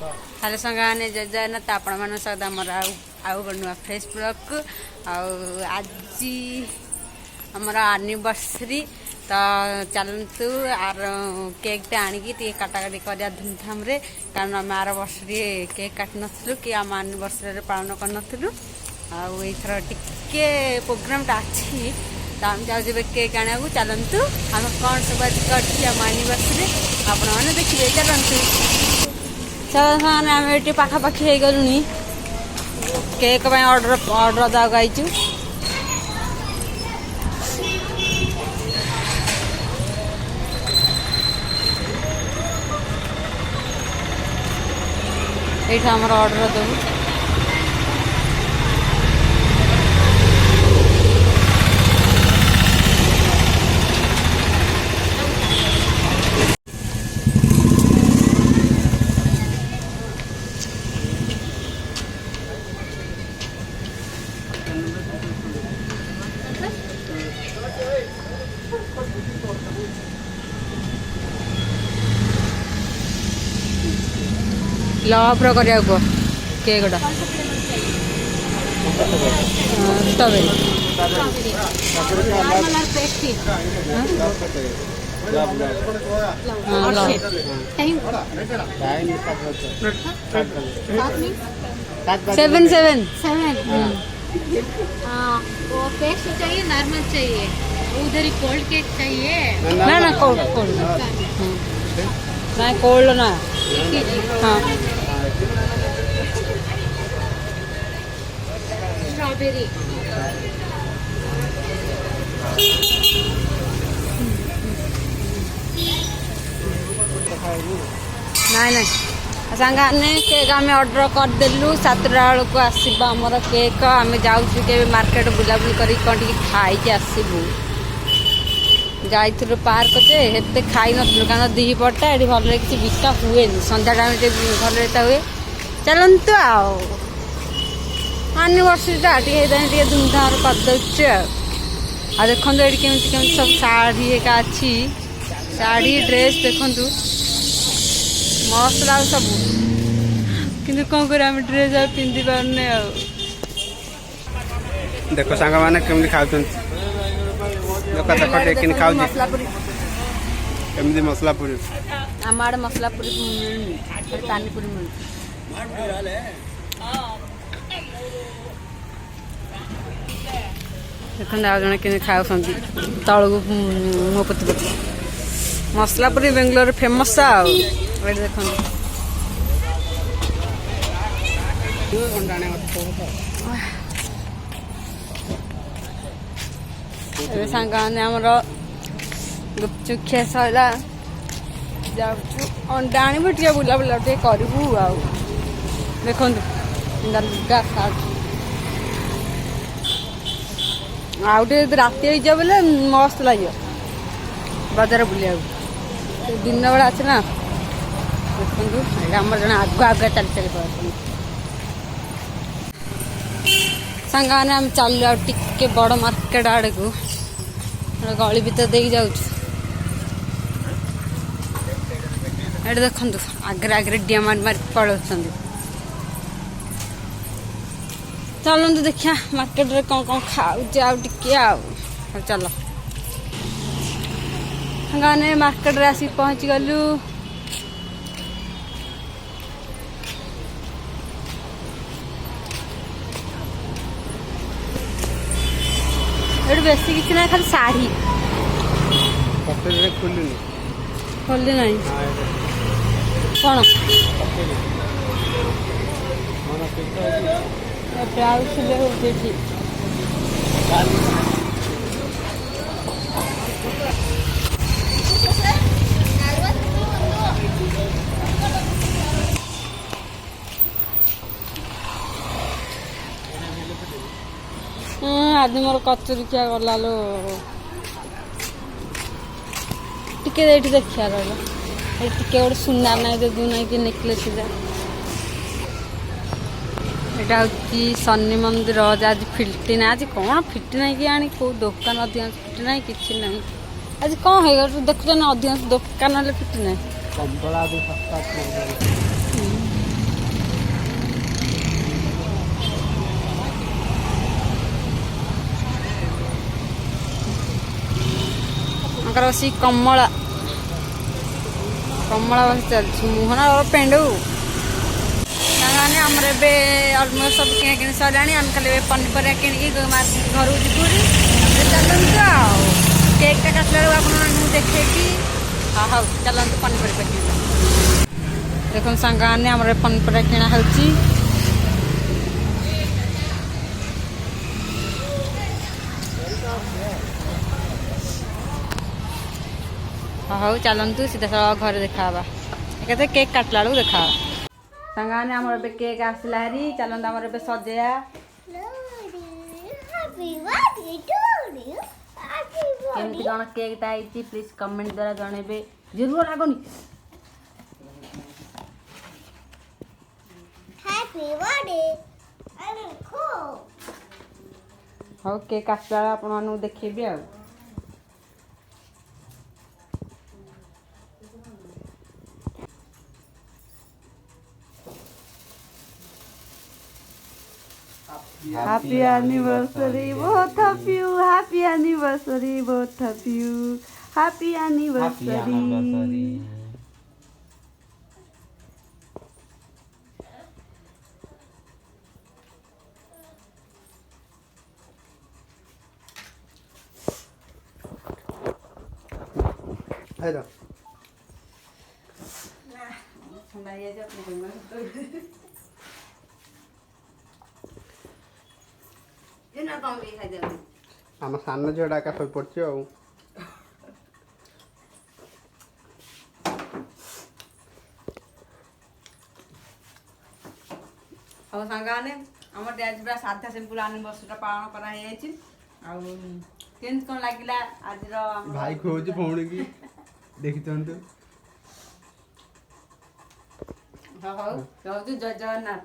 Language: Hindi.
हेलो संगाने जय जगन्नाथ आपण मान सहित आमर आउ नुआ फ्रेश ब्लॉग आज आमर एनिवर्सरी तो चलतु आर केक टे आणिकी टे काटाकाटी करिया धूमधाम रे कारण आम आर वर्ष केक काट नथलु कि आम एनिवर्सरी पालन कर नथलु आउ एथर टिके प्रोग्राम टा अछि तो हम जाऊ केक आने को चलतु आम कौन सब आज करछि आम एनिवर्सरी आपण माने देखिबे चलतु चल आम ये पाखापाखि हो गलुनी केक ऑर्डर दाइचु ये आम ऑर्डर देवु लफ्र करिया केक गोटा स्ट्रॉबेरी सेवन सेवन वो पेस्ट चाहिए नॉर्मल चाहिए उधर ही कोल्ड केक चाहिए ना कोल्ड ना कोल्ड ना हाँ स्ट्रॉबेरी ना सांगाने केक आम ऑर्डर करदेलु 7टा बेलू को आसब आमर केक आम जाऊँ के मार्केट बुलाबुली कर खाई आसबू जाइलु पार्क जे खाई नु कारण दीपटा ये भल किसी बिका हुए संध्या टाइम भल हुए चलतु एनिवर्सरी टे धूमधाम करदे आ देखो ये केमी सब शाढ़ी एक अच्छी शाढ़ी ड्रेस देखु मस्त लग सब कि कौन कर ड्रेस आ पिंधि पारने देखो सांग मैंने केमी खाऊ देखिन खाऊ मसला पूरी आम आड़े मसला पूरी पानीपुरी मिल देखते आज जन कि खाऊ तल को मो पति पति मसला पूरी बेंगलोर फेमस आए देख सांग आमर गुपचुप खिया सरला जाऊँ अंडा आणबू टे बुला बुला टे करूँ देखो लुगा सार्ट आउटे राति हो बोले मस्त लगे बजार बुलिया दिन बेला अच्छे ना देखो आम जन आगुआ आगुआ चल चल सांगाने आम चलु टे बड़ मार्केट आड़ को गली भीतर दे जाऊँ ये देखु आगे आगे डिमांड मार पड़े चलते देखिया मार्केट रे कौन कौन खाऊे आउ चल गाने मार्केट रे आसी पहुँची गलु ये बेसी किसी ना खाली शाढ़ी खोली ना कौन ब्लाउज सिले होती आज मोर कचुरी क्या गला लो टिके देखिया रहा टिके गोटे सुना ना दूना कि नेकलेस यहाँ हूँ शनि मंदिर आज फिल्टी ना आज कौन फिटी ना कि आनी कौ दुकान अधिकांश फिटी ना कि ना आज कौन है देखुन अधिकांश दुकान फिटी ना ତାଙ୍କର ବସି କମଳା ବସି ଚାଲିଛି ମୁହଁର ପେଣ୍ଡୁ ସାଙ୍ଗମାନେ ଆମର ଏବେ ଅଲମୋଷ୍ଟ ସବୁ କିଣାକିଣି ସରିଲାଣି। ଆମେ ଖାଲି ଏବେ ପନିପରିବା କିଣିକି ଘରକୁ ଯିବୁ ଚାଲନ୍ତୁ ଆଉ କେକ୍ଟା କାଟିଲା ବେଳକୁ ଆପଣମାନଙ୍କୁ ଦେଖେଇକି ହଉ ଚାଲନ୍ତୁ ପନିପରିବା କିଣିବା। ଦେଖନ୍ତୁ ସାଙ୍ଗମାନେ ଆମର ପନିପରିବା କିଣା ହେଉଛି। ହଉ ଚାଲନ୍ତୁ ସିଧା ଘରେ ଦେଖାହେବା ଏକାଥରେ କେକ୍ କାଟିଲା ବେଳକୁ ଦେଖାହେବା। ସାଙ୍ଗମାନେ ଆମର ଏବେ କେକ୍ ଆସିଲା ହେରି ଚାଲନ୍ତୁ ଆମର ଏବେ ସଜେଇବା। କେମିତି କ'ଣ କେକ୍ଟା ହେଇଛି ପ୍ଲିଜ୍ କମେଣ୍ଟ ଦ୍ୱାରା ଜଣେଇବେ। ଜରୁର ଲାଗୁନି ହଉ କେକ୍ ଆସିଲା ବେଳେ ଆପଣମାନଙ୍କୁ ଦେଖେଇବି ଆଉ। Happy anniversary both of you. Happy anniversary both of you. Happy anniversary. Ayo. Nah, sampai aja pegang tuh. Ini apa yang bisa jadi? ଆମ ସାନ ଝିଅଟା ଏକା ଶୋଇପଡ଼ିଛି ଆଉ। ହଉ ସାଙ୍ଗମାନେ ଆମର ଆଜି ପୁରା ସାଧା ସିମ୍ପଲ ଆନିଭର୍ସରୀଟା ପାଳନ କରାହେଇଯାଇଛି। ଆଉ କେମିତି କ'ଣ ଲାଗିଲା ଆଜିର ଭାଇ ଖୁଆଉଛି ଭଉଣୀକି ଦେଖିଥାନ୍ତୁ। ହଉ ରହୁଛୁ ଜୟ ଜଗନ୍ନାଥ।